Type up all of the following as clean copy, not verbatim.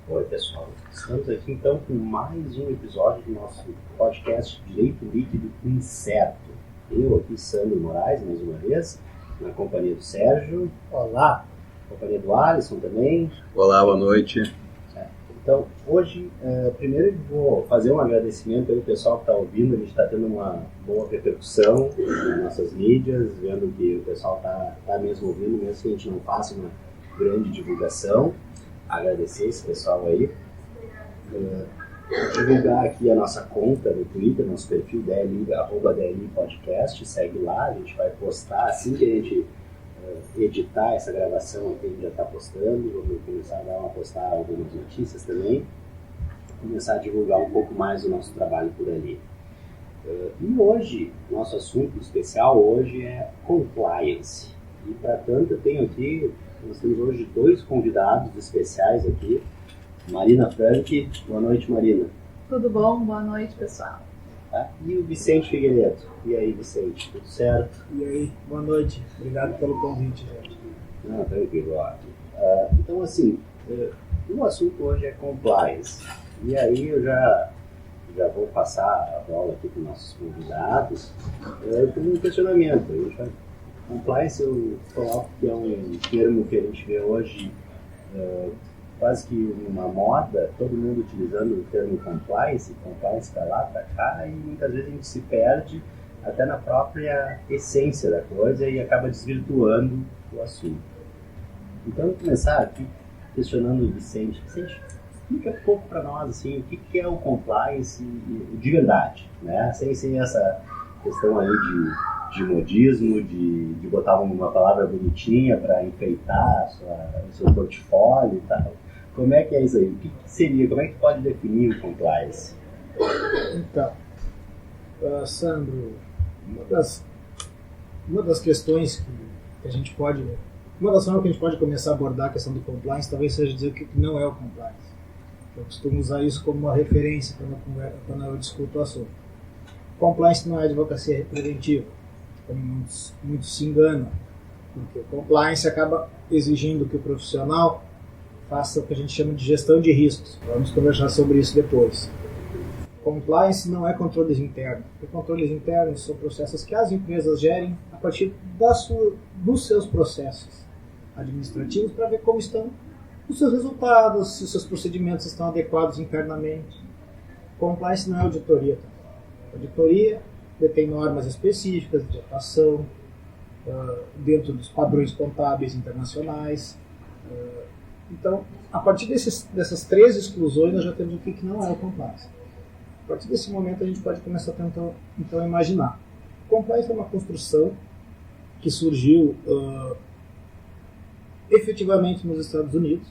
Oi, pessoal. Estamos aqui então com mais um episódio do nosso podcast Direito Líquido Incerto. Eu aqui, Sandro Moraes, mais uma vez, na companhia do Sérgio. Olá. Na companhia do Alisson também. Olá, boa noite. Então, hoje, primeiro eu vou fazer um agradecimento ao pessoal que está ouvindo. A gente está tendo uma boa repercussão nas nossas mídias, vendo que o pessoal está mesmo ouvindo, mesmo que a gente não faça uma grande divulgação. Agradecer esse pessoal aí. Divulgar aqui a nossa conta no Twitter, nosso perfil DLI, @DLI Podcast. Segue lá, a gente vai postar assim que a gente editar essa gravação aqui, a gente já está postando. Vamos começar a postar algumas notícias também, começar a divulgar um pouco mais o nosso trabalho por ali. E hoje, nosso assunto especial hoje é compliance. E para tanto nós temos hoje dois convidados especiais aqui. Marina Frank. Boa noite, Marina. Tudo bom? Boa noite, pessoal. E o Vicente Figueiredo. E aí, Vicente, tudo certo? E aí, boa noite. Obrigado pelo convite, gente. Não, tranquilo. Então, assim, o assunto hoje é compliance. E aí eu já vou passar a bola aqui para os nossos convidados com um questionamento. Compliance, eu coloco que é um termo que a gente vê hoje quase que uma moda, todo mundo utilizando o termo compliance para lá, para cá, e muitas vezes a gente se perde até na própria essência da coisa e acaba desvirtuando o assunto. Então, vou começar aqui questionando o Vicente. Vicente, explica um pouco para nós assim, o que é o compliance de verdade, né? Sem essa questão aí de modismo, de botar uma palavra bonitinha para enfeitar o seu portfólio e tal. Como é que é isso aí? O que seria? Como é que pode definir o compliance? Então, Sandro, uma das questões que a gente pode... Uma das formas que a gente pode começar a abordar a questão do compliance talvez seja dizer o que não é o compliance. Eu costumo usar isso como uma referência quando eu discuto o assunto. Compliance não é advocacia preventiva, como muitos se enganam, porque o compliance acaba exigindo que o profissional faça o que a gente chama de gestão de riscos. Vamos conversar sobre isso depois. Compliance não é controles internos. Porque controles internos são processos que as empresas gerem a partir dos seus processos administrativos para ver como estão os seus resultados, se os seus procedimentos estão adequados internamente. Compliance não é auditoria. Auditoria detém normas específicas de atuação dentro dos padrões contábeis internacionais. Então, a partir dessas três exclusões, nós já temos o que não é o compliance. A partir desse momento, a gente pode começar a tentar então, imaginar. O compliance é uma construção que surgiu efetivamente nos Estados Unidos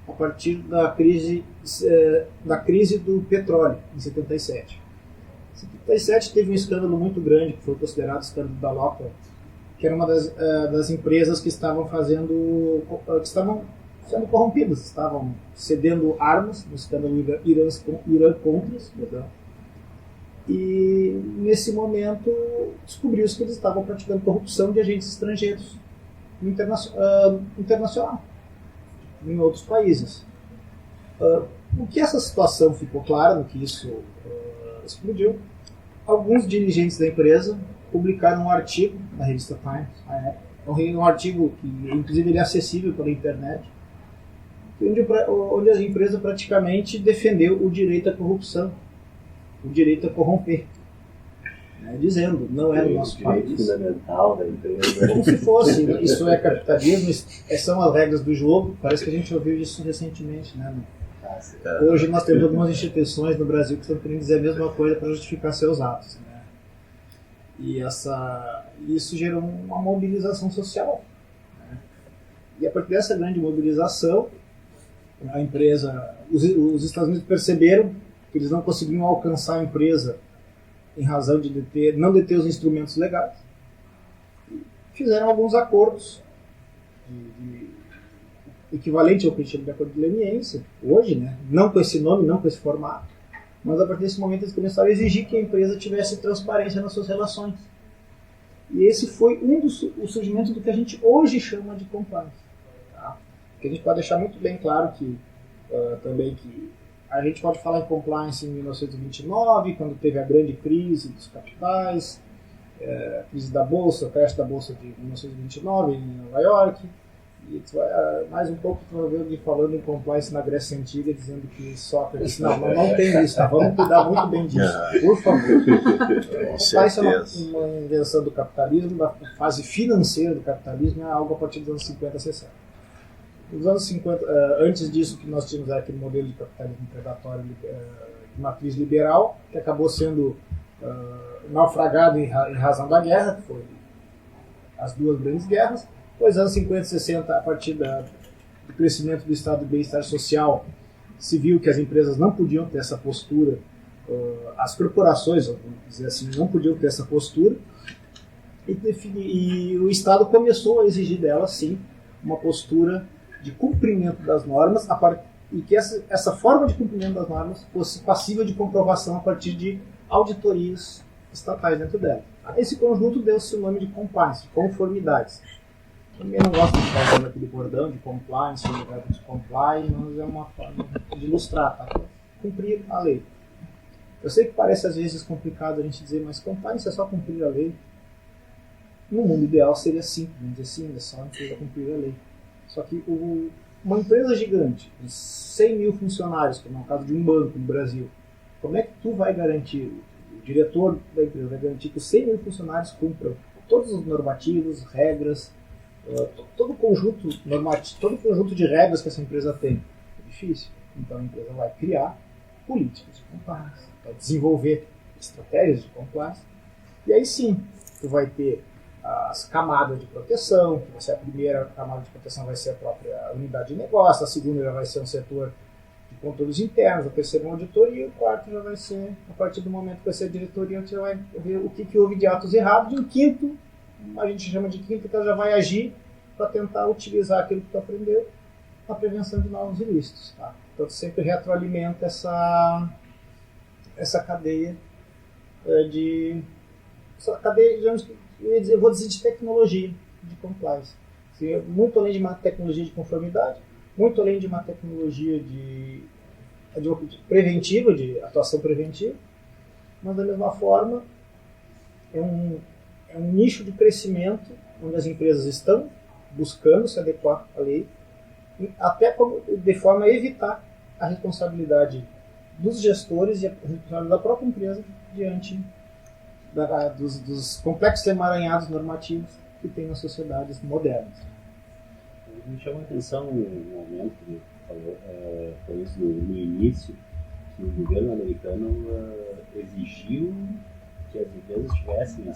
a partir da crise do petróleo, em 77. Em 77 teve um escândalo muito grande, que foi considerado o escândalo da Lockheed, que era uma das empresas que estavam sendo corrompidas, estavam cedendo armas no escândalo Irã-Contras, e nesse momento descobriu-se que eles estavam praticando corrupção de agentes estrangeiros internacional, em outros países. O que essa situação ficou clara, no que isso explodiu, alguns dirigentes da empresa publicaram um artigo na revista Times, um artigo que inclusive ele é acessível pela internet, onde a empresa praticamente defendeu o direito à corrupção, o direito a corromper, dizendo, não é no nosso país. O direito fundamental da empresa. Como se fosse, isso é capitalismo, são as regras do jogo, parece que a gente ouviu isso recentemente, né? Hoje nós temos algumas instituições no Brasil que estão querendo dizer a mesma coisa para justificar seus atos, né? E isso gerou uma mobilização social, né? E a partir dessa grande mobilização, a empresa, os Estados Unidos perceberam que eles não conseguiam alcançar a empresa em razão de não deter os instrumentos legais. Fizeram alguns acordos equivalente ao que a gente chama de acordo de leniência, hoje, né? Não com esse nome, não com esse formato, mas a partir desse momento eles começaram a exigir que a empresa tivesse transparência nas suas relações. E esse foi o surgimento do que a gente hoje chama de compliance. Tá? Que a gente pode deixar muito bem claro que também que a gente pode falar em compliance em 1929, quando teve a grande crise dos capitais, a crise da Bolsa, o crash da Bolsa de 1929 em Nova York. E mais um pouco tu vai ver alguém falando em compliance na Grécia Antiga, dizendo que Sócrates, não tem isso, tá? Vamos cuidar muito bem disso, por favor. Compliance é uma invenção do capitalismo, da fase financeira do capitalismo, é algo a partir dos anos 50 a 60. Nos anos 50, antes disso, que nós tínhamos aquele modelo de capitalismo predatório de matriz liberal, que acabou sendo naufragado em razão da guerra, que foi as duas grandes guerras. Depois, anos 50 e 60, a partir do crescimento do estado de bem-estar social, se viu que as empresas não podiam ter essa postura, as corporações, vamos dizer assim, não podiam ter essa postura, e o Estado começou a exigir delas, sim, uma postura de cumprimento das normas, e que essa forma de cumprimento das normas fosse passível de comprovação a partir de auditorias estatais dentro dela. Esse conjunto deu-se o nome de compliance, de conformidades. Também não gosto de ficar usando aquele bordão de compliance, de comply, mas é uma forma de ilustrar, tá? Cumprir a lei. Eu sei que parece às vezes complicado a gente dizer, mas compliance é só cumprir a lei. No mundo ideal seria simples, vamos dizer assim, é só a empresa cumprir a lei. Só que uma empresa gigante, de 100 mil funcionários, como é o caso de um banco no Brasil, como é que tu vai garantir, o diretor da empresa vai garantir que os 100 mil funcionários cumpram todos os normativos, regras, todo o conjunto normativo, todo o conjunto de regras que essa empresa tem? É difícil. Então a empresa vai criar políticas de compliance, vai desenvolver estratégias de compliance, e aí sim, tu vai ter as camadas de proteção, que vai ser a primeira camada de proteção vai ser a própria unidade de negócio, a segunda já vai ser um setor de controles internos, a terceira uma auditoria, e o quarto já vai ser, a partir do momento que vai ser a diretoria, você vai ver o que houve de atos errados, e o quinto, a gente chama de quinto, que ela já vai agir para tentar utilizar aquilo que tu aprendeu na prevenção de novos ilícitos. Tá? Então, sempre retroalimenta essa cadeia digamos, eu vou dizer, de tecnologia, de compliance. Muito além de uma tecnologia de conformidade, muito além de uma tecnologia de preventiva, de atuação preventiva, mas da mesma forma é um nicho de crescimento onde as empresas estão buscando se adequar à lei, até de forma a evitar a responsabilidade dos gestores e a responsabilidade da própria empresa diante dos complexos emaranhados normativos que tem nas sociedades modernas. Me chamou a atenção um momento que falou, foi isso no início, que o governo americano exigiu que as empresas tivessem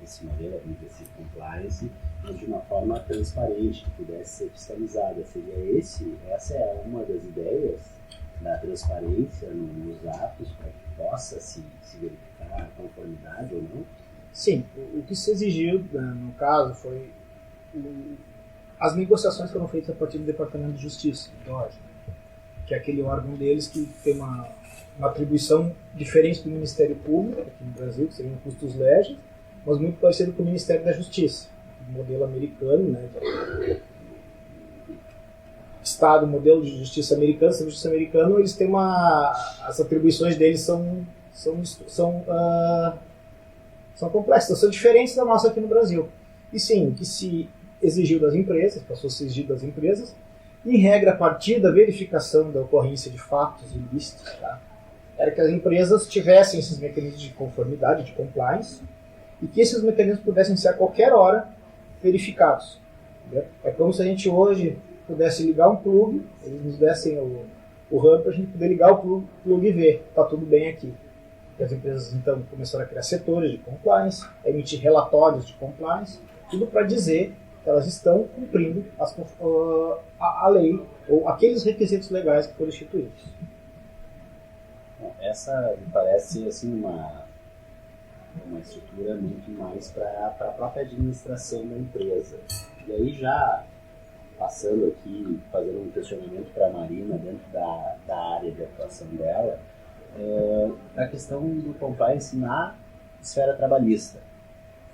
esse modelo, esse compliance, mas de uma forma transparente, que pudesse ser fiscalizada. Essa é uma das ideias da transparência nos atos, para que possa se verificar a conformidade ou não? Sim, o que se exigiu, no caso, foi as negociações foram feitas a partir do Departamento de Justiça, que é aquele órgão deles que tem uma atribuição diferente do Ministério Público, aqui no Brasil, que seriam custos legis, mas muito parecido com o Ministério da Justiça, o modelo americano, né? Estado, modelo de justiça americano, justiça americano, eles têm as atribuições deles são complexas, são diferentes da nossa aqui no Brasil. E sim, o que se exigiu das empresas, passou a ser exigido das empresas, em regra, a partir da verificação da ocorrência de fatos ilícitos, tá? Era que as empresas tivessem esses mecanismos de conformidade, de compliance, e que esses mecanismos pudessem ser a qualquer hora verificados. Entendeu? É como se a gente hoje pudesse ligar um plug, eles nos dessem o hub para a gente poder ligar o plug e ver, está tudo bem aqui. E as empresas então começaram a criar setores de compliance, a emitir relatórios de compliance, tudo para dizer que elas estão cumprindo a lei ou aqueles requisitos legais que foram instituídos. Essa me parece assim, uma estrutura muito mais para a própria administração da empresa. E aí já passando aqui, fazendo um questionamento para a Marina dentro da área de atuação dela, a questão do compliance na esfera trabalhista.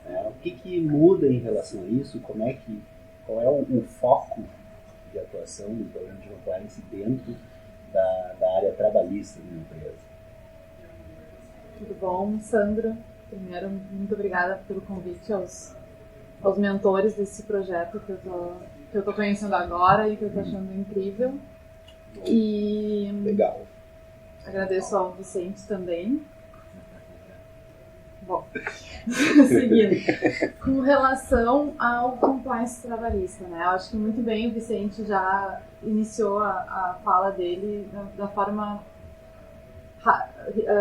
O que muda em relação a isso? Qual é o foco de atuação do programa de compliance dentro da área trabalhista da empresa. Tudo bom, Sandra? Primeiro, muito obrigada pelo convite aos mentores desse projeto que eu tô conhecendo agora e que eu tô achando incrível. E Legal. agradeço ao Vicente também. Bom, seguindo. Com relação ao compliance trabalhista, né? Eu acho que muito bem o Vicente já iniciou a fala dele da forma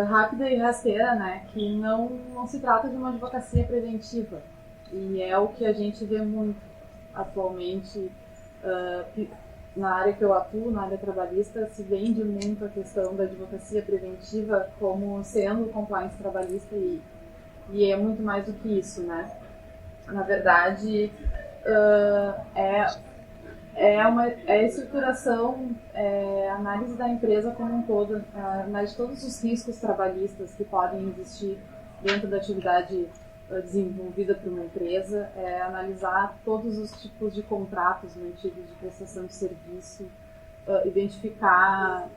rápida e rasteira, né? Que não se trata de uma advocacia preventiva. E é o que a gente vê muito atualmente na área que eu atuo, na área trabalhista, se vende muito a questão da advocacia preventiva como sendo compliance trabalhista e é muito mais do que isso, né? Na verdade, é a estruturação, a análise da empresa como um todo, a análise de todos os riscos trabalhistas que podem existir dentro da atividade desenvolvida por uma empresa, analisar todos os tipos de contratos mantidos de prestação de serviço, identificar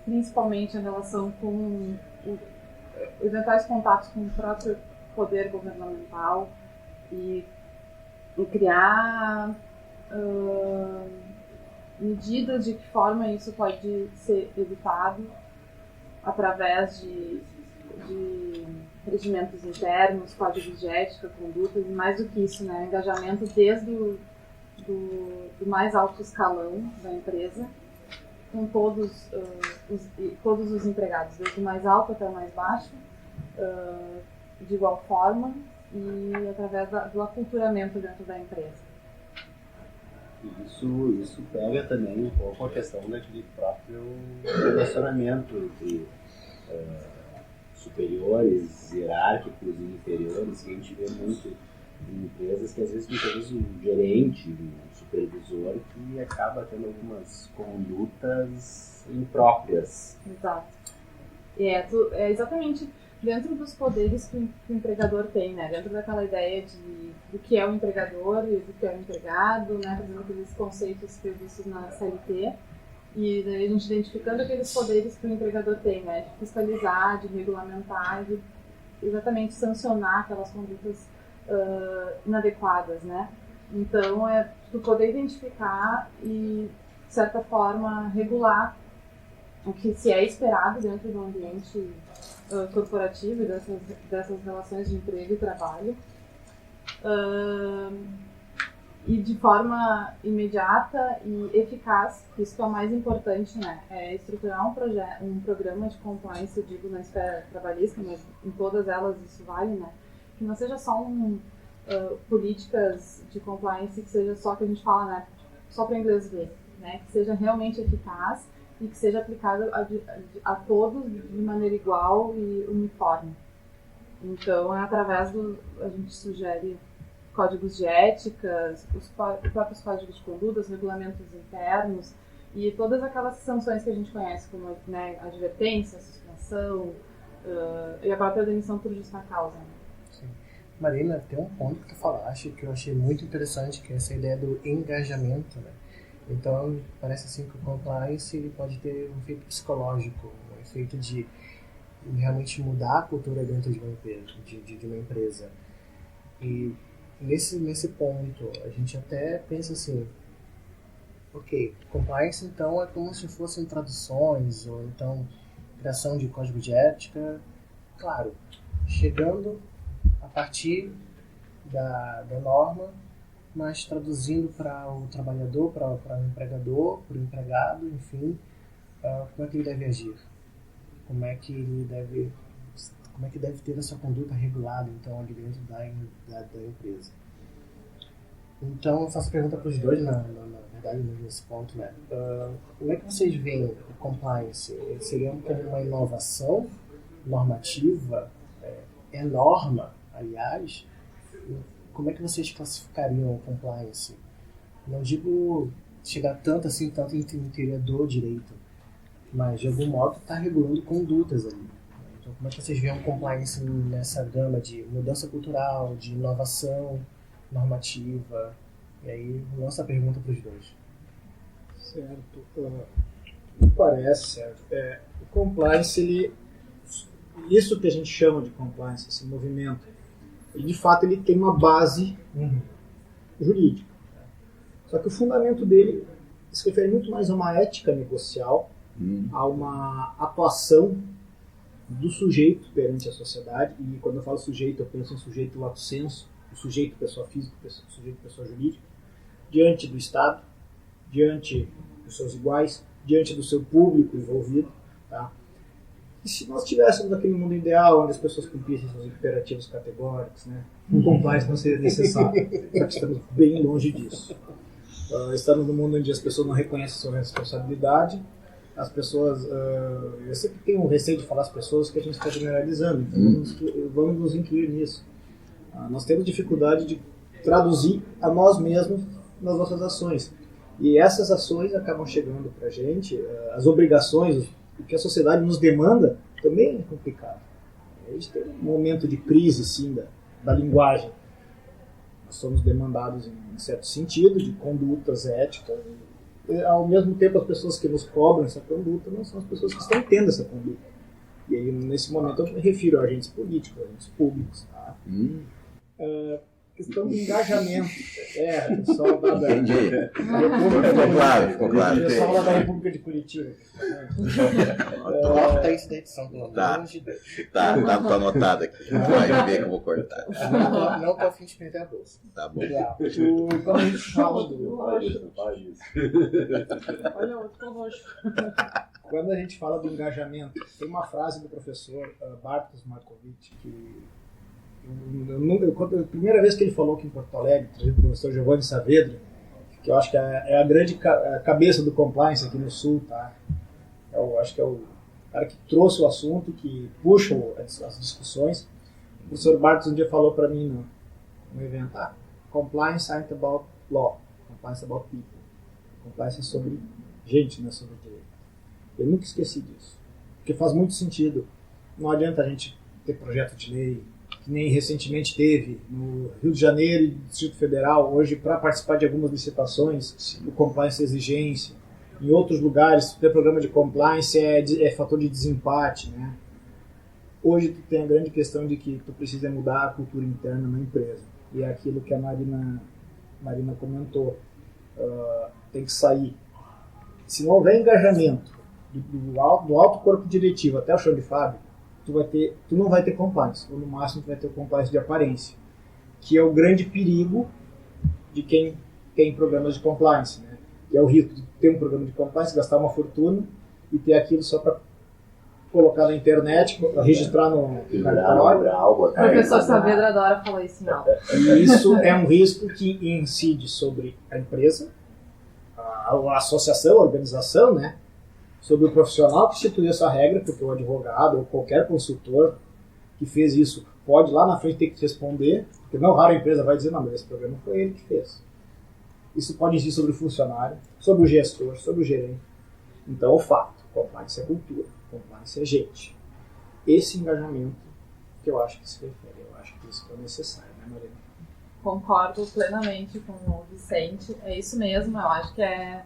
principalmente a relação com eventuais contatos com o próprio poder governamental e criar medidas de que forma isso pode ser evitado através de regimentos internos, códigos de ética, condutas e mais do que isso, né, engajamento desde do mais alto escalão da empresa com todos os empregados, desde o mais alto até o mais baixo, de igual forma e através do aculturamento dentro da empresa. Isso pega também um pouco a questão daquele próprio relacionamento entre superiores, hierárquicos e inferiores, que a gente vê muito em empresas que às vezes muitas vezes um gerente, um supervisor que acaba tendo algumas condutas impróprias. Exato. É exatamente dentro dos poderes que o empregador tem, né? Dentro daquela ideia do que é o empregador e do que é o empregado, né? Por exemplo, aqueles conceitos previstos na CLT. E daí a gente identificando aqueles poderes que o empregador tem, né? De fiscalizar, de regulamentar, de exatamente sancionar aquelas condutas inadequadas, né? Então, tu poder identificar e, de certa forma, regular o que se é esperado dentro do ambiente corporativo e dessas relações de emprego e trabalho. E de forma imediata e eficaz, isso que é o mais importante, né? É estruturar um programa de compliance, eu digo na esfera trabalhista, mas em todas elas isso vale, né? Que não seja só políticas de compliance, que seja só que a gente fala, né? Só para inglês ver, né? Que seja realmente eficaz e que seja aplicado a todos de maneira igual e uniforme. Então, é através a gente sugere códigos de ética, os próprios códigos de conduta, os regulamentos internos e todas aquelas sanções que a gente conhece, como, né, advertência, suspensão e a própria demissão por justa causa. Né? Sim. Marina, tem um ponto que tu falaste que eu achei muito interessante, que é essa ideia do engajamento, né? Então, parece assim que o compliance ele pode ter um efeito psicológico, um efeito de realmente mudar a cultura dentro de uma empresa, de uma empresa. E nesse ponto, a gente até pensa assim, ok, compliance então é como se fossem traduções, ou então criação de código de ética, claro, chegando a partir da norma, mas traduzindo para o trabalhador, para o empregador, para o empregado, enfim, como é que ele deve agir, como é que deve ter a sua conduta regulada, então, ali dentro da empresa. Então, eu faço a pergunta para os dois, na verdade, nesse ponto, né? Como é que vocês veem o compliance? Seria como uma inovação normativa? É norma, aliás? Como é que vocês classificariam o compliance? Não digo chegar tanto em teoria do direito, mas de algum modo está regulando condutas ali. Então, como é que vocês veem o compliance nessa gama de mudança cultural, de inovação normativa? E aí, lança a pergunta para os dois. Certo. Me parece, certo. O compliance, isso que a gente chama de compliance, esse movimento, de fato ele tem uma base jurídica. Só que o fundamento dele se refere muito mais a uma ética negocial, a uma atuação do sujeito perante a sociedade, e quando eu falo sujeito, eu penso em sujeito lato sensu, o sujeito pessoa física, o sujeito pessoa jurídica, diante do Estado, diante dos seus iguais, diante do seu público envolvido. Tá? E se nós tivéssemos aquele mundo ideal, onde as pessoas cumprissem seus imperativos categóricos, né, um compliance não seria necessário, só que estamos bem longe disso. Estamos num mundo onde as pessoas não reconhecem sua responsabilidade, as pessoas, eu sempre tenho receio de falar as pessoas que a gente está generalizando, então vamos nos incluir nisso. Nós temos dificuldade de traduzir a nós mesmos nas nossas ações, e essas ações acabam chegando para a gente, as obrigações, o que a sociedade nos demanda também é complicado. A gente tem um momento de crise, sim, da linguagem. Nós somos demandados em certo sentido de condutas éticas, e, ao mesmo tempo as pessoas que nos cobram essa conduta não são as pessoas que estão tendo essa conduta. E aí, nesse momento, eu me refiro a agentes políticos, agentes públicos. Tá? Questão de engajamento. O pessoal da Ficou claro. O pessoal lá da República de Curitiba. Corta isso da edição, pelo amor de Deus. Tá anotado aqui. Vai ver que eu vou cortar. Não tô a fim de perder a bolsa. Tá bom. Quando a gente fala Olha o outro roxo. Quando a gente fala do engajamento, tem uma frase do professor Bartosz Markovic que a primeira vez que ele falou aqui em Porto Alegre, trazido pelo professor Giovanni Saavedra, que eu acho que é a grande cabeça do compliance aqui no Sul, tá? Eu acho que é o cara que trouxe o assunto, que puxa as discussões. O professor Bartosz um dia falou para mim no evento, compliance ain't about law, compliance about people. Compliance é sobre gente, não é sobre direito. Eu nunca esqueci disso, porque faz muito sentido. Não adianta a gente ter projeto de lei, que nem recentemente teve no Rio de Janeiro e Distrito Federal, hoje para participar de algumas licitações, o compliance é exigência. Em outros lugares, ter programa de compliance é fator de desempate, né? Hoje tu tem a grande questão de que tu precisa mudar a cultura interna na empresa. E é aquilo que a Marina comentou. Tem que sair. Se não houver engajamento do alto corpo diretivo até o chão de fábrica, tu não vai ter compliance, ou no máximo tu vai ter o compliance de aparência, que é o grande perigo de quem tem programas de compliance, né? Que é o risco de ter um programa de compliance, gastar uma fortuna e ter aquilo só para colocar na internet, registrar no cartório. O professor Saavedra adora falar isso em aula. E isso é um risco que incide sobre a empresa, a associação, a organização, né? Sobre o profissional que instituiu essa regra, porque o advogado ou qualquer consultor que fez isso pode lá na frente ter que responder, porque não raro a empresa vai dizer, não, mas esse programa foi ele que fez. Isso pode incidir sobre o funcionário, sobre o gestor, sobre o gerente. Então, o fato, compliance é cultura, compliance é gente. Esse engajamento que eu acho que se refere, eu acho que isso é necessário, né, Marina? Concordo plenamente com o Vicente, é isso mesmo, eu acho que é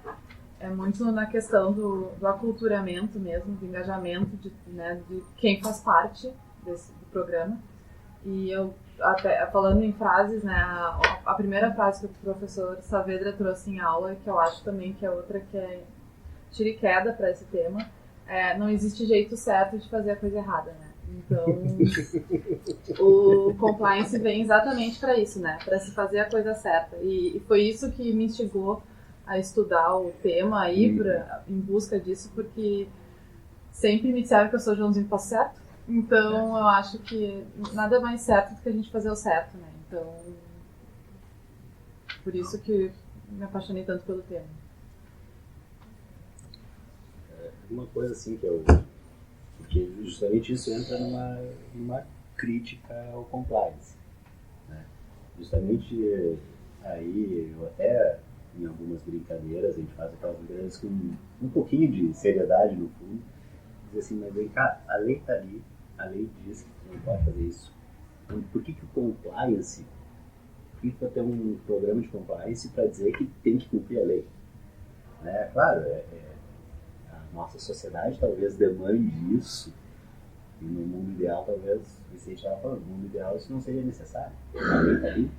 muito na questão do aculturamento mesmo, do engajamento de quem faz parte do programa. E eu, até falando em frases, né, a primeira frase que o professor Saavedra trouxe em aula, que eu acho também que é outra que é tira e queda para esse tema, não existe jeito certo de fazer a coisa errada, né? Então, o compliance vem exatamente para isso, né? Para se fazer a coisa certa. E foi isso que me instigou a estudar o tema aí em busca disso, porque sempre me disseram que eu sou Joãozinho passo certo, então eu acho que nada mais certo do que a gente fazer o certo, né? Então, por isso que me apaixonei tanto pelo tema. Uma coisa assim porque justamente isso entra numa crítica ao compliance, né? Justamente aí eu até em algumas brincadeiras, a gente faz aquelas brincadeiras com um pouquinho de seriedade no fundo, dizer assim, mas vem cá, a lei está ali, a lei diz que tu não pode fazer isso. Então, por que o compliance que tu vai ter um programa de compliance para dizer que tem que cumprir a lei? Né? Claro, a nossa sociedade talvez demande isso, e no mundo ideal talvez, Vicente estava falando, no mundo ideal isso não seria necessário, a lei está ali.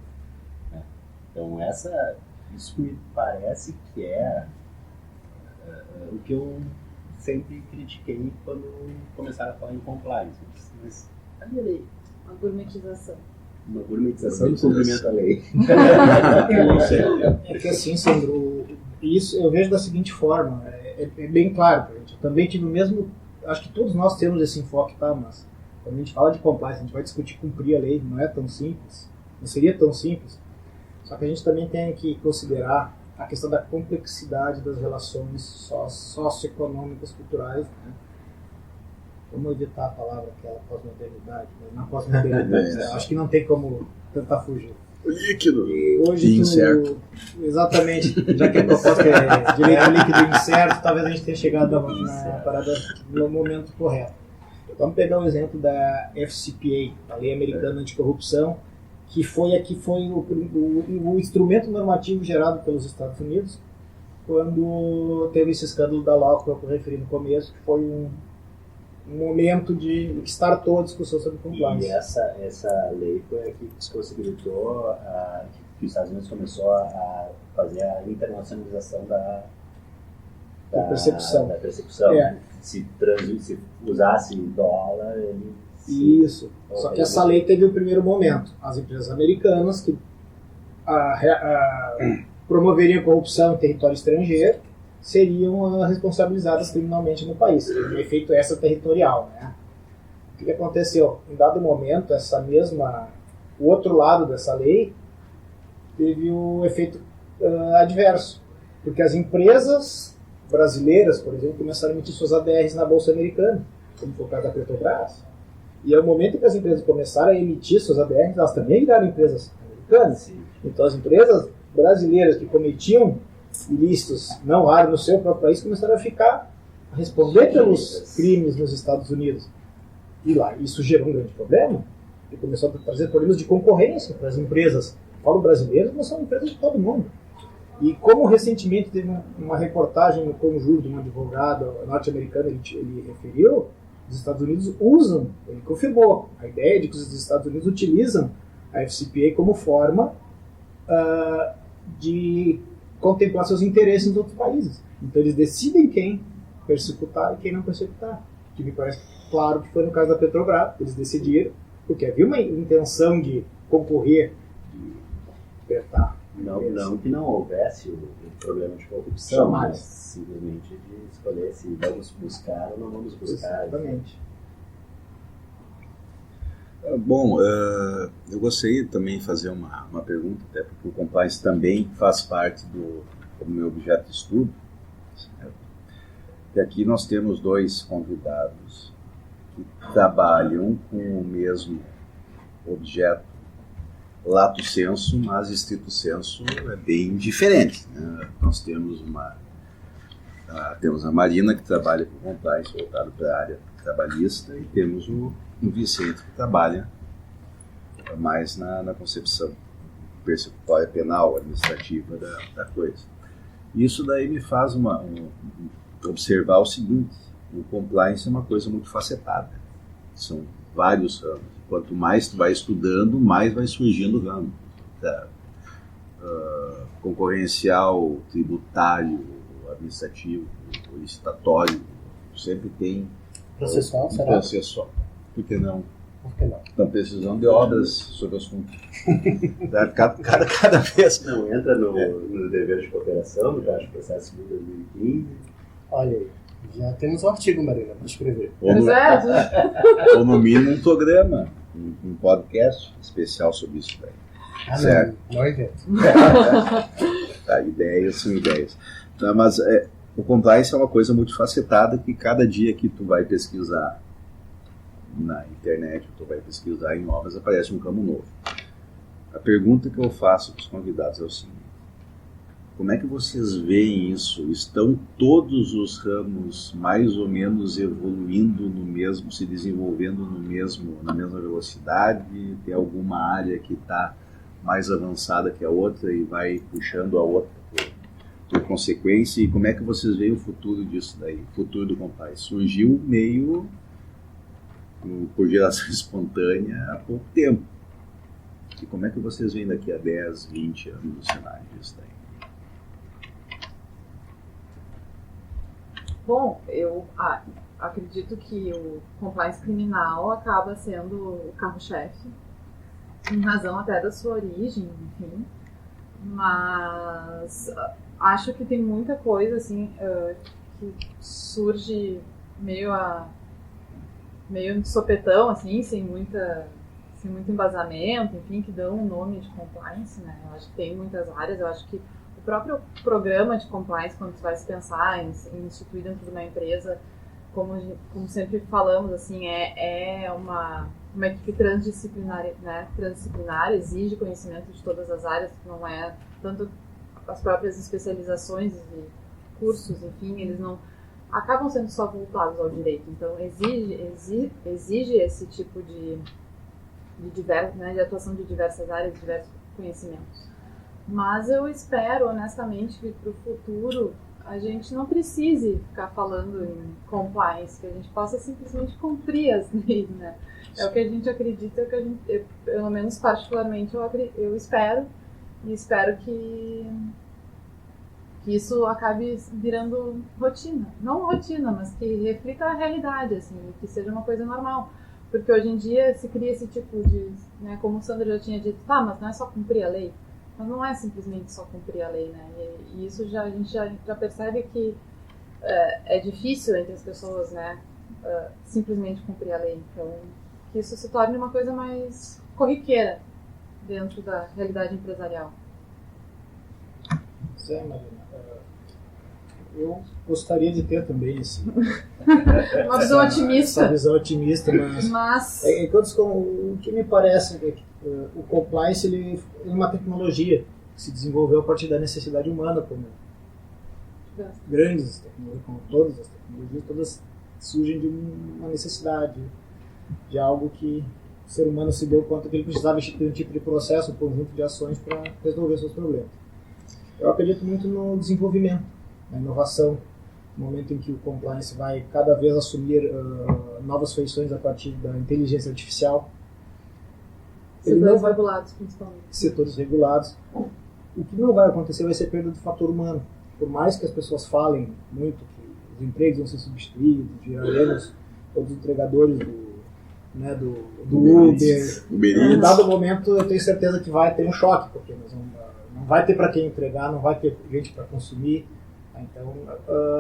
Né? Então isso me parece que é o que eu sempre critiquei quando começaram a falar em compliance. Mas cadê a lei? Uma gourmetização. Uma gourmetização do cumprimento da lei. É que assim, Sandro, isso eu vejo da seguinte forma, é bem claro, eu também tive o mesmo, acho que todos nós temos esse enfoque, tá? Mas quando a gente fala de compliance, a gente vai discutir cumprir a lei, não é tão simples, não seria tão simples, só que a gente também tem que considerar a questão da complexidade das relações socioeconômicas, culturais, né? Vamos evitar a palavra aquela pós-modernidade, mas na pós-modernidade acho que não tem como tentar fugir. O líquido. E hoje incerto. Exatamente, já que a proposta é direito líquido incerto, talvez a gente tenha chegado na parada no momento correto. Vamos pegar o exemplo da FCPA, a Lei Americana Anticorrupção, que foi o instrumento normativo gerado pelos Estados Unidos quando teve esse escândalo da Law que eu referi no começo, que foi um momento de que startou a discussão sobre compliance. E essa lei foi a que possibilitou que os Estados Unidos começou a fazer a internacionalização da percepção. Da percepção. Se usasse dólar, ele... Isso. Só que essa lei teve o primeiro momento. As empresas americanas que promoveriam corrupção em território estrangeiro seriam responsabilizadas criminalmente no país. Um efeito extraterritorial, né? O que aconteceu? Em dado momento, o outro lado dessa lei teve o efeito adverso. Porque as empresas brasileiras, por exemplo, começaram a emitir suas ADRs na Bolsa Americana, como foi o caso da Petrobras. E ao momento que as empresas começaram a emitir suas ADRs, elas também viraram empresas americanas. Sim. Então as empresas brasileiras que cometiam ilícitos não raros no seu próprio país começaram a responder pelos crimes nos Estados Unidos. E lá, isso gerou um grande problema. E começou a trazer problemas de concorrência para as empresas. Falo brasileiras, mas são empresas de todo mundo. E como recentemente teve uma reportagem no conjuro de um advogado norte-americano, ele referiu, os Estados Unidos usam, ele confirmou, a ideia de que os Estados Unidos utilizam a FCPA como forma de contemplar seus interesses em outros países. Então eles decidem quem persecutar e quem não persecutar. Que me parece claro que foi no caso da Petrobras. Eles decidiram, porque havia uma intenção de concorrer, de apertar. Não que não houvesse o problema de corrupção, mas simplesmente de escolher se vamos buscar ou não vamos buscar. Exatamente. Bom, eu gostaria também de fazer uma pergunta, até porque o compliance também faz parte do meu objeto de estudo. Certo? E aqui nós temos dois convidados que trabalham com o mesmo objeto, lato sensu, mas estrito sensu é bem diferente. Né? Nós temos a Marina, que trabalha com compliance voltado para a área trabalhista, e temos o Vicente, que trabalha mais na concepção persecutória penal, administrativa da coisa. Isso daí me faz observar o seguinte: o compliance é uma coisa muito facetada. São vários ramos. Quanto mais tu vai estudando, mais vai surgindo ramo. Concorrencial, tributário, administrativo, licitatório, sempre tem... Processual, será? Processual. Por que não? Por que não? Estão precisando de obras sobre o assunto. cada vez. Não entra no dever de cooperação, já acho que o processo de 2015. Olha aí, já temos um artigo, Marina, para escrever. Ou no mínimo um programa, um podcast especial sobre isso daí. Certo. Não invento. Ideias são ideias. Tá, mas o compliance é uma coisa multifacetada que cada dia que tu vai pesquisar na internet, tu vai pesquisar em obras, aparece um campo novo. A pergunta que eu faço para os convidados é o seguinte: como é que vocês veem isso? Estão todos os ramos mais ou menos evoluindo no mesmo, se desenvolvendo na mesma velocidade? Tem alguma área que está mais avançada que a outra e vai puxando a outra por consequência. E como é que vocês veem o futuro disso daí? O futuro do compliance surgiu meio por geração espontânea há pouco tempo. E como é que vocês veem daqui a 10, 20 anos o cenário disso daí? Bom, eu acredito que o compliance criminal acaba sendo o carro-chefe, em razão até da sua origem, enfim. Mas acho que tem muita coisa assim que surge meio de sopetão, assim, sem muito embasamento, enfim, que dão um nome de compliance, né? Eu acho que tem muitas áreas. Eu acho que o próprio programa de compliance, quando você vai se pensar em instituir dentro de uma empresa, como sempre falamos, assim, é uma equipe transdisciplinar, né? Transdisciplinar, exige conhecimento de todas as áreas, não é tanto as próprias especializações e cursos, enfim, eles não acabam sendo só voltados ao direito. Então, exige esse tipo de atuação de diversas áreas, de diversos conhecimentos. Mas eu espero, honestamente, que para o futuro a gente não precise ficar falando em compliance, que a gente possa simplesmente cumprir as leis, né? É o que a gente acredita, é o que a gente, pelo menos particularmente, eu espero, e espero que isso acabe virando rotina. Não rotina, mas que reflita a realidade, assim, que seja uma coisa normal. Porque hoje em dia se cria esse tipo de, né, como o Sandro já tinha dito, mas não é só cumprir a lei. Mas não é simplesmente só cumprir a lei, né? E isso a gente já percebe que é difícil entre as pessoas, né, simplesmente cumprir a lei. Então, que isso se torne uma coisa mais corriqueira dentro da realidade empresarial. Zé, Marina, eu gostaria de ter também uma visão otimista. Essa visão otimista, mas o que me parece é que o compliance ele é uma tecnologia que se desenvolveu a partir da necessidade humana, como grandes tecnologias, como todas as tecnologias, todas surgem de uma necessidade, de algo que o ser humano se deu conta que ele precisava de um tipo de processo, um conjunto de ações para resolver seus problemas. Eu acredito muito no desenvolvimento, na inovação, no momento em que o compliance vai cada vez assumir novas feições a partir da inteligência artificial. Setores regulados, principalmente. Setores regulados. O que não vai acontecer vai ser perda do fator humano. Por mais que as pessoas falem muito que os empregos vão ser substituídos, viraremos todos os entregadores do Uber. Em dado momento, eu tenho certeza que vai ter um choque, porque não vai ter para quem entregar, não vai ter gente para consumir. Então,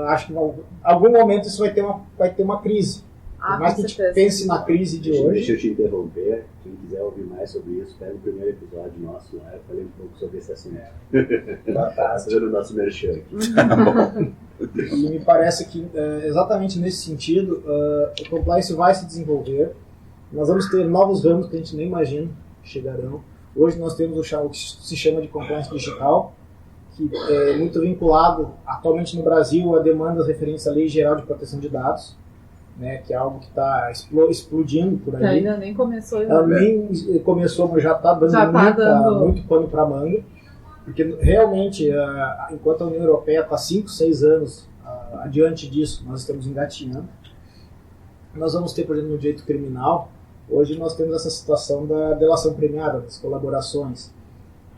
acho que em algum momento isso vai ter uma crise. Por mais que a gente pense na crise de hoje. Deixa eu te interromper. Quem quiser ouvir mais sobre isso, pega o primeiro episódio nosso lá. Eu falei um pouco sobre esse assunto. Fazendo o nosso merchan aqui. E me parece que, exatamente nesse sentido, o compliance vai se desenvolver. Nós vamos ter novos ramos que a gente nem imagina que chegarão. Hoje nós temos o que se chama de compliance digital, que é muito vinculado, atualmente no Brasil, a demandas referentes à Lei Geral de Proteção de Dados, né, que é algo que está explodindo por aí. Que ainda nem começou. Ela nem começou, mas já está dando muito pano para manga, porque realmente, enquanto a União Europeia está 5, 6 anos adiante disso, nós estamos engatinhando. Nós vamos ter, por exemplo, no direito criminal, hoje nós temos essa situação da delação premiada, das colaborações.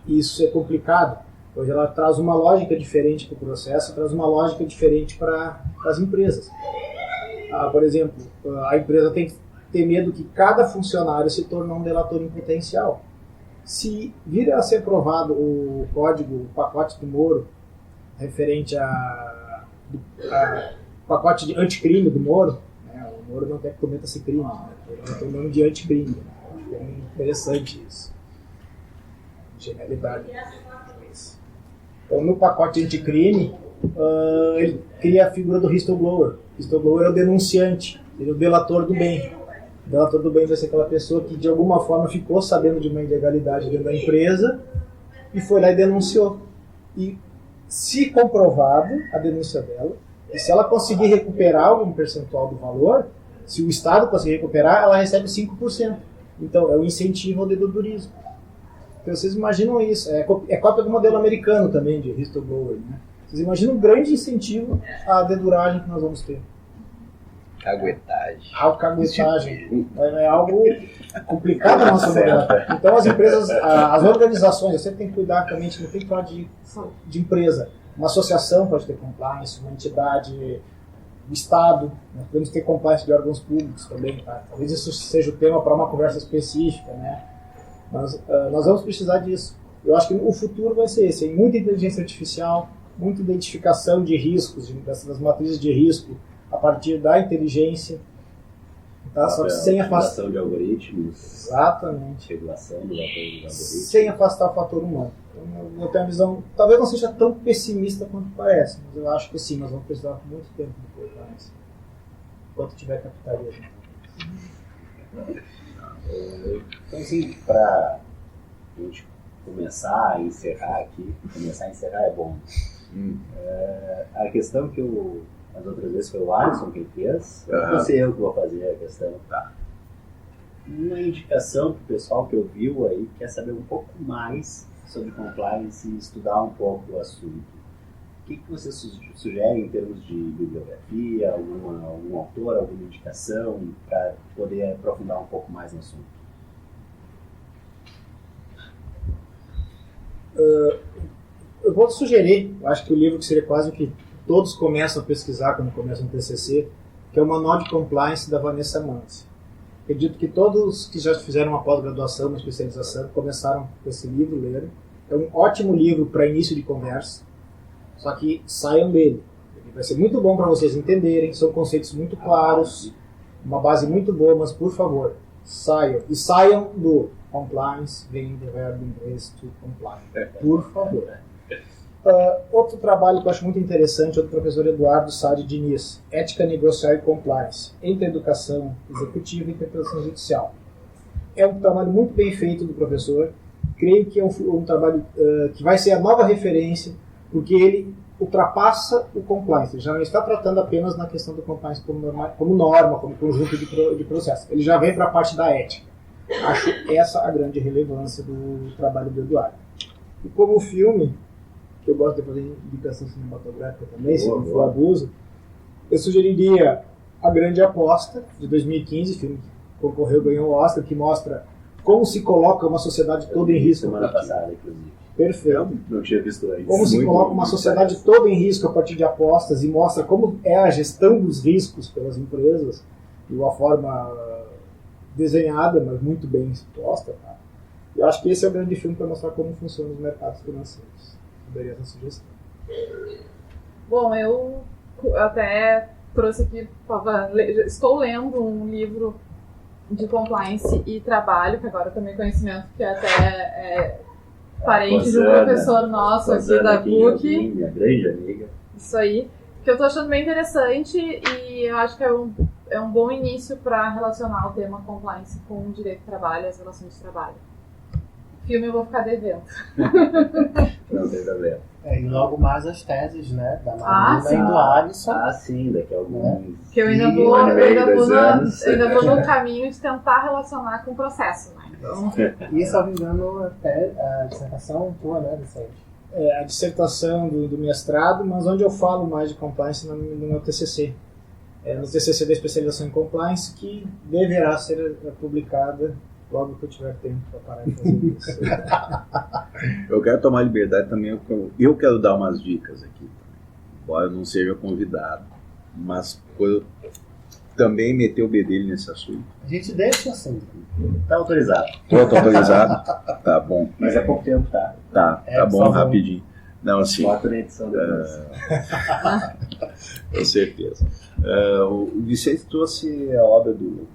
E isso é complicado. Hoje ela traz uma lógica diferente para o processo, traz uma lógica diferente para as empresas. Por exemplo, a empresa tem que ter medo que cada funcionário se torne um delator em potencial. Se vir a ser aprovado o código, o pacote do Moro, referente ao pacote de anticrime do Moro, né, o Moro não quer que cometa esse crime, né, ele tem o nome de anticrime. Né, é interessante isso. Genialidade. Então, no pacote anticrime, ele cria a figura do whistleblower. O whistleblower é o denunciante, ele é o delator do bem. O delator do bem vai ser aquela pessoa que, de alguma forma, ficou sabendo de uma ilegalidade dentro da empresa e foi lá e denunciou. E, se comprovado a denúncia dela, e se ela conseguir recuperar algum percentual do valor, se o Estado conseguir recuperar, ela recebe 5%. Então, é o incentivo ao deedorismo. Então, vocês imaginam isso, é cópia do modelo americano também, de whistleblower, né? Vocês imaginam um grande incentivo à deduragem que nós vamos ter. Caguetagem. Alcaguetagem. É algo complicado na nossa modalidade. Então as empresas, as organizações, você tem que cuidar também, a gente não tem que falar de empresa. Uma associação pode ter compliance, uma entidade, o Estado, nós podemos ter compliance de órgãos públicos também. Tá? Talvez isso seja o tema para uma conversa específica, né? Mas nós vamos precisar disso. Eu acho que o futuro vai ser esse, muita inteligência artificial, muita identificação de riscos, das matrizes de risco, a partir da inteligência, tá? Só que sem afastar de algoritmos. Exatamente. Regulação dos algoritmos. Sem afastar o fator humano. Então, eu tenho uma visão, talvez não seja tão pessimista quanto parece, mas eu acho que sim, nós vamos precisar por muito tempo depois, mas enquanto tiver capitalismo. Então, assim, para a gente começar a encerrar aqui, começar a encerrar é bom. A questão que as outras vezes foi o Alisson quem fez, não sei eu que vou fazer a questão. Tá. Uma indicação para o pessoal que ouviu aí, quer saber um pouco mais sobre compliance e estudar um pouco o assunto. O que você sugere em termos de bibliografia, algum autor, alguma indicação para poder aprofundar um pouco mais no assunto? Eu vou sugerir, acho que o livro que seria quase o que todos começam a pesquisar quando começam o TCC, que é o Manual de Compliance da Vanessa Manzi. Acredito que todos que já fizeram uma pós-graduação, uma especialização, começaram com esse livro, leram. É um ótimo livro para início de conversa, só que saiam dele. Ele vai ser muito bom para vocês entenderem, são conceitos muito claros, uma base muito boa, mas por favor, saiam. E saiam do compliance, vem do verbo em inglês to comply. Por favor. Outro trabalho que eu acho muito interessante é do professor Eduardo Sade Diniz, Ética Negocial e Compliance, entre educação executiva e interpretação judicial. É um trabalho muito bem feito do professor, creio que é um trabalho que vai ser a nova referência, porque ele ultrapassa o compliance, ele já não está tratando apenas na questão do compliance como norma, como conjunto de processos, ele já vem para a parte da ética. Acho essa a grande relevância do trabalho do Eduardo. E como filme, eu gosto de fazer indicação cinematográfica também, se não for abuso, eu sugeriria A Grande Aposta, de 2015, filme que concorreu, ganhou o Oscar, que mostra como se coloca uma sociedade toda em risco. Semana passada, inclusive. Perfeito. Não tinha visto antes. Como se coloca uma sociedade toda em risco a partir de apostas e mostra como é a gestão dos riscos pelas empresas de uma forma desenhada, mas muito bem exposta. Tá? Eu acho que esse é o grande filme para mostrar como funcionam os mercados financeiros. Daria essa sugestão. Bom, eu até trouxe aqui, estou lendo um livro de compliance e trabalho, que agora eu tomei conhecimento que até parente de um professor nosso aqui da PUC. Minha grande amiga. Isso aí, que eu estou achando bem interessante e eu acho que é um bom início para relacionar o tema compliance com o direito do trabalho e as relações de trabalho. Filme eu vou ficar devendo. Não tem problema. E logo mais as teses, né? Da Marina e do Alisson. Sim, daqui a alguns... Que eu ainda vou no caminho de tentar relacionar com o processo, né? Então... E, se eu não me engano, até a dissertação tua, né, Vicente? A dissertação do mestrado, mas onde eu falo mais de compliance no meu TCC. No TCC da especialização em compliance, que deverá ser publicada logo que eu tiver tempo para parar de fazer isso. Eu quero tomar liberdade também, eu quero dar umas dicas aqui, embora eu não seja convidado, mas eu também meter o bedelho nesse assunto. A gente deixa assim. Tá autorizado. Tô autorizado? Tá bom. Mas é pouco tempo, tá? Tá bom, rapidinho. Não, assim... Bota na edição depois. Com certeza. O Vicente trouxe a obra do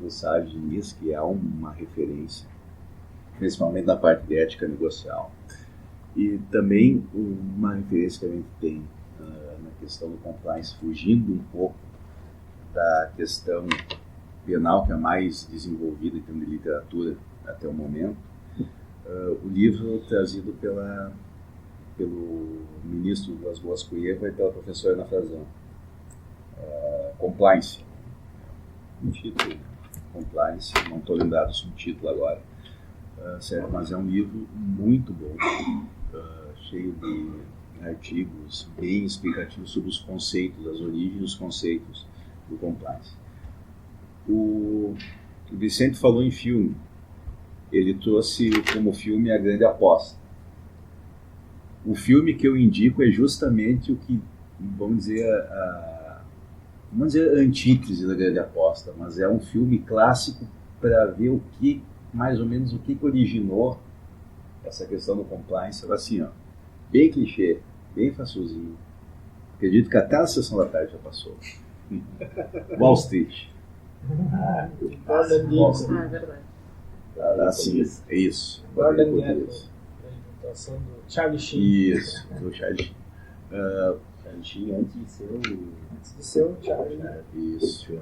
Sade Diniz, que é uma referência, principalmente na parte de ética negocial. E também uma referência que a gente tem na questão do compliance, fugindo um pouco da questão penal, que é mais desenvolvida em termos de literatura até o momento. O livro trazido pelo ministro Vilas Boas Cuieva e pela professora Ana Frazão. Compliance. Um título, Compliance, não estou lembrado do subtítulo agora. certo? Mas é um livro muito bom, cheio de artigos bem explicativos sobre os conceitos, as origens dos conceitos do compliance. O Vicente falou em filme. Ele trouxe como filme A Grande Aposta. O filme que eu indico é justamente o que, vamos dizer, a antítese da Grande Aposta, mas é um filme clássico para ver o que, mais ou menos, o que originou essa questão do compliance. Era assim, ó, bem clichê, bem facilzinho. Acredito que até a sessão da tarde já passou. Wall Street. Wall Street. É verdade. Assim, é isso. Gordon Gekko, a imitação do Charlie Sheen. Isso, do Charlie Sheen. Charlie antes de ser Antes de ser o Charlie, né? Isso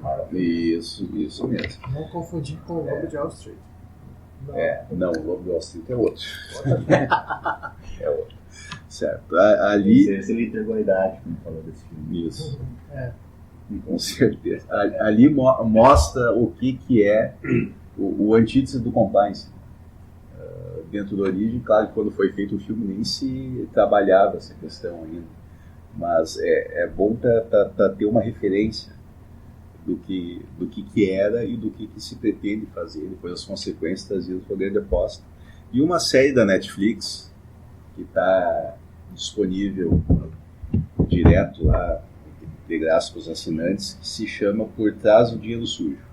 mesmo. Não confundir com o Lobo de Wall Street. Não, o Lobo de Wall Street é outro. É outro. Certo. Ali. Ele entregou a idade quando falou desse filme. Isso. Com certeza. Ali mostra o que é o antítese do compliance. Dentro da origem, claro que quando foi feito o filme nem se trabalhava essa questão ainda. Mas é bom para ter uma referência do que era e do que se pretende fazer, depois as consequências trazidas pela Grande Aposta. E uma série da Netflix, que está disponível direto lá, de graça para os assinantes, que se chama Por Trás do Dinheiro Sujo.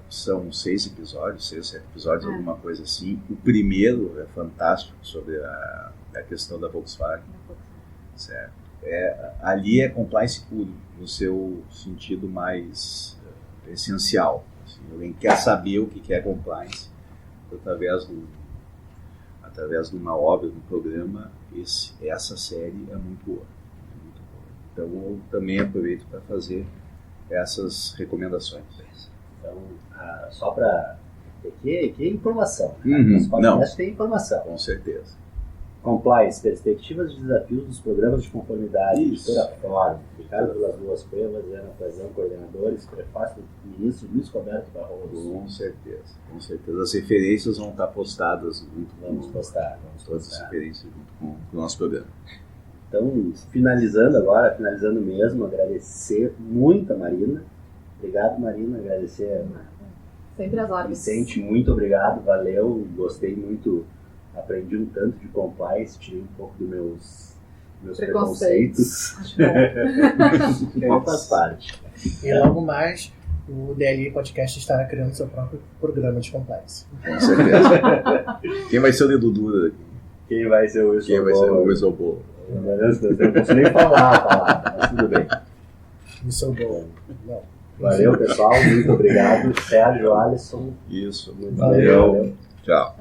São 6 episódios, 6 ou 7 episódios, alguma coisa assim. O primeiro é fantástico, sobre a questão da Volkswagen. Certo. Ali é compliance puro, no seu sentido mais essencial. Assim, alguém quer saber o que é compliance, através de uma obra, de um programa, essa série é muito boa. Então eu também aproveito para fazer essas recomendações. Então, só para... Aqui é informação. Né? Não, tem informação. Com certeza. Compliance, perspectivas e desafios dos programas de conformidade. Editora Fórum, Ricardo Vilas Boas Cuevas, Ana Frazão, coordenadores, prefácio do ministro Luiz Roberto Barroso. Com certeza. As referências vão estar postadas junto. Vamos postar. Todas as referências junto com o nosso programa. Então, finalizando mesmo, agradecer muito a Marina. Obrigado, Marina, agradecer. Sempre as ordens. Vicente, muito obrigado, valeu, gostei muito, aprendi um tanto de compliance, tirei um pouco dos meus preconceitos. Não faz parte. E logo mais, o DLI Podcast estará criando seu próprio programa de compliance. Com certeza. Quem vai ser o dedo duro daqui? Quem vai ser o whistleblower? Eu não posso nem falar a palavra, mas tudo bem. Whistleblower. Não. Valeu, pessoal, muito obrigado. Sérgio, Alisson. Isso. Valeu. Tchau.